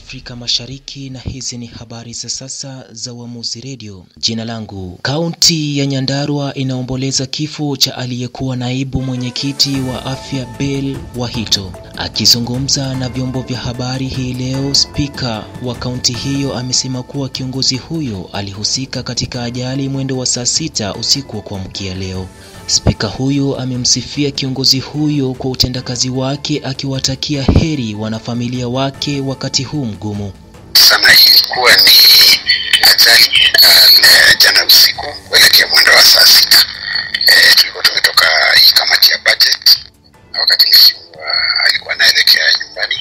Afrika Mashariki, na hizi ni habari za sasa za Uamuzi Radio. Jina langu. Kaunti ya Nyandarua inaomboleza kifo cha aliyekuwa naibu mwenyekiti wa afya Bell Wahito. Akizungumza na vyombo vya habari hii leo, spika wa kaunti hiyo amesema kuwa kiongozi huyo alihusika katika ajali mwendo wa saa 6 usiku wa kuamkia leo. Spika huyo amemsifia kiongozi huyo kwa utendakazi wake, akiwatakia heri wanafamilia wake wakati huu mgumu. Sana ilikuwa ni ajali jana usiku kuelekea mwendo wa saa 6. Tulikuwa tumetoka hii kamati ya budget, wakati mheshimiwa alikuwa anaelekea nyumbani,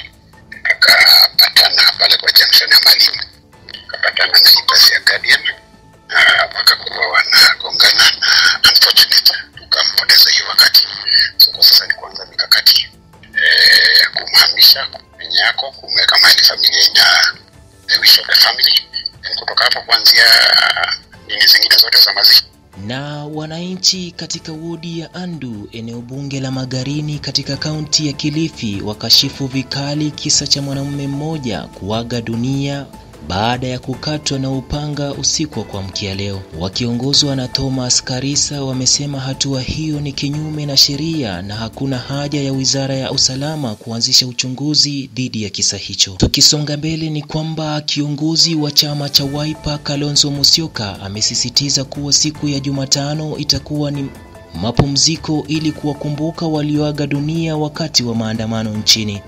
akapatana pale kwa junction ya Malimu, akapatana na basi ya Guardian, wakakuwa wanagongana na unfortunately tukampoteza hiyo wakati. So kwa sasa ni kuanza mikakati kumhamisha kwenye yako, kumweka mahali familia ina the wish of the family, kutoka hapo kuanzia nini zingine zote za mazishi. Na wananchi katika wodi ya Andu, eneo bunge la Magarini katika kaunti ya Kilifi, wakashifu vikali kisa cha mwanamume mmoja kuaga dunia baada ya kukatwa na upanga usiku wa kuamkia leo. Wakiongozwa na Thomas Karisa, wamesema hatua hiyo ni kinyume na sheria na hakuna haja ya Wizara ya Usalama kuanzisha uchunguzi dhidi ya kisa hicho. Tukisonga mbele ni kwamba kiongozi wa chama cha Wiper Kalonzo Musyoka amesisitiza kuwa siku ya Jumatano itakuwa ni mapumziko ili kuwakumbuka walioaga dunia wakati wa maandamano nchini.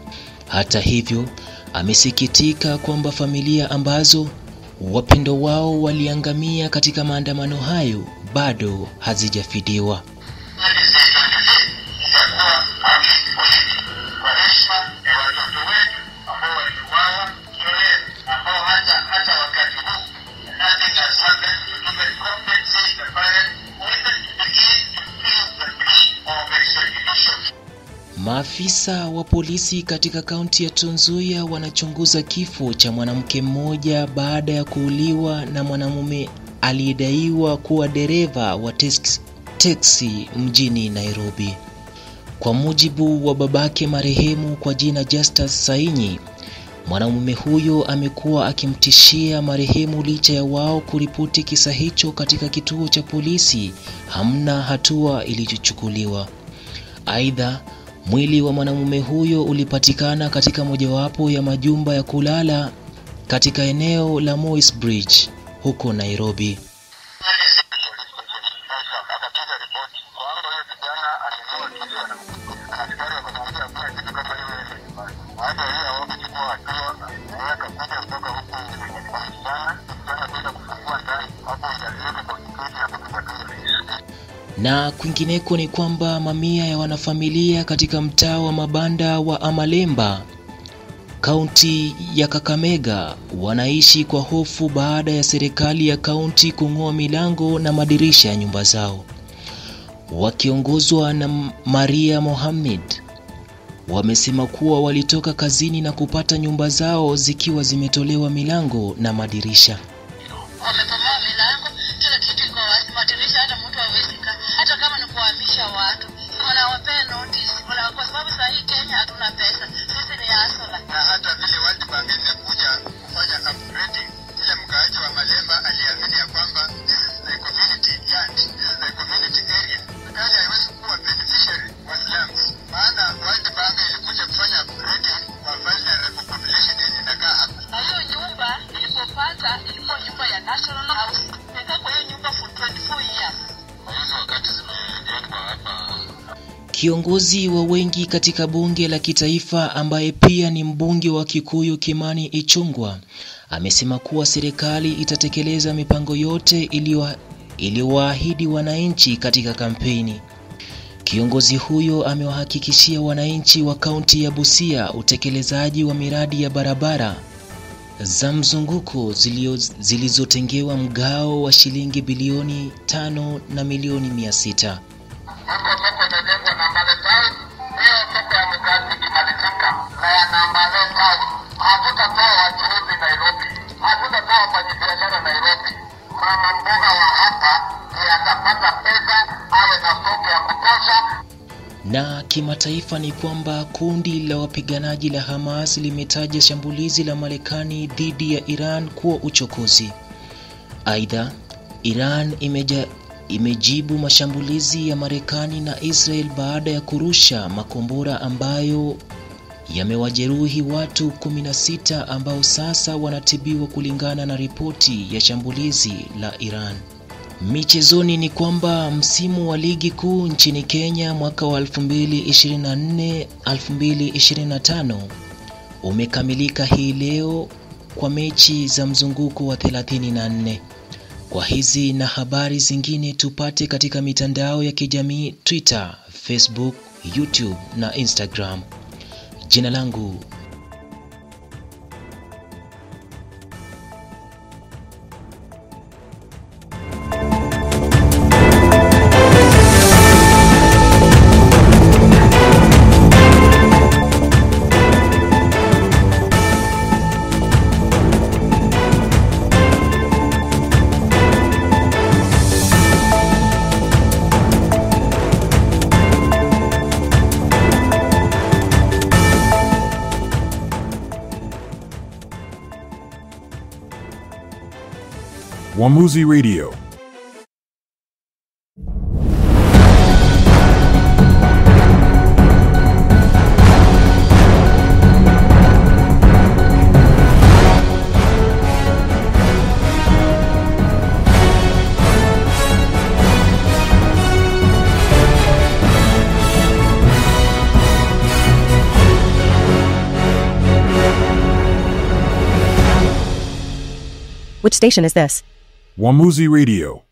Hata hivyo, amesikitika kwamba familia ambazo wapendo wao waliangamia katika maandamano hayo bado hazijafidiwa. Maafisa wa polisi katika kaunti ya Trans Nzoia wanachunguza kifo cha mwanamke mmoja baada ya kuuliwa na mwanamume aliyedaiwa kuwa dereva wa teksi mjini Nairobi. Kwa mujibu wa babake marehemu kwa jina Justus Sainyi, mwanamume huyo amekuwa akimtishia marehemu licha ya wao kuripoti kisa hicho katika kituo cha polisi. Hamna hatua iliyochukuliwa. Aidha, mwili wa mwanamume huyo ulipatikana katika mojawapo ya majumba ya kulala katika eneo la Moi's Bridge huko Nairobi. Na kwingineko ni kwamba mamia ya wanafamilia katika mtaa wa mabanda wa Amalemba, kaunti ya Kakamega, wanaishi kwa hofu baada ya serikali ya kaunti kung'oa milango na madirisha ya nyumba zao. Wakiongozwa na Maria Mohamed, wamesema kuwa walitoka kazini na kupata nyumba zao zikiwa zimetolewa milango na madirisha. Hata kama ni kuhamisha watu, wanawapea notice, kwa sababu sasa hii Kenya hatuna pesa, sisi ni asola. Na hata vile World Bank imekuja kufanya upgrading, ile mkaaji wa Malemba aliamini ya kwamba this is the community land, this is the community area. Serikali haiwezi kuwa beneficiary wa slums, maana World Bank ilikuja kufanya upgrading kwa vulnerable population yenye inakaa hapa. Na hiyo nyumba ilipopata ilikuwa nyumba ya National House, nimekaa kwa hiyo nyumba for 24 years. Kiongozi wa wengi katika bunge la kitaifa ambaye pia ni mbunge wa Kikuyu Kimani Ichung'wah amesema kuwa serikali itatekeleza mipango yote iliyowaahidi wananchi katika kampeni. Kiongozi huyo amewahakikishia wananchi wa kaunti ya Busia utekelezaji wa miradi ya barabara za mzunguko zilizotengewa mgao wa shilingi bilioni 5 na milioni 600. Na kimataifa ni kwamba kundi la wapiganaji la Hamas limetaja shambulizi la Marekani dhidi ya Iran kuwa uchokozi. Aidha, Iran imejibu mashambulizi ya Marekani na Israel baada ya kurusha makombora ambayo yamewajeruhi watu 16 ambao sasa wanatibiwa kulingana na ripoti ya shambulizi la Iran. Michezoni ni kwamba msimu wa ligi kuu nchini Kenya mwaka wa 2024-2025 umekamilika hii leo kwa mechi za mzunguko wa 34. Kwa hizi na habari zingine tupate katika mitandao ya kijamii Twitter, Facebook, YouTube na Instagram. Jina langu Wamuzi Radio. Which station is this? Wamuzi Radio.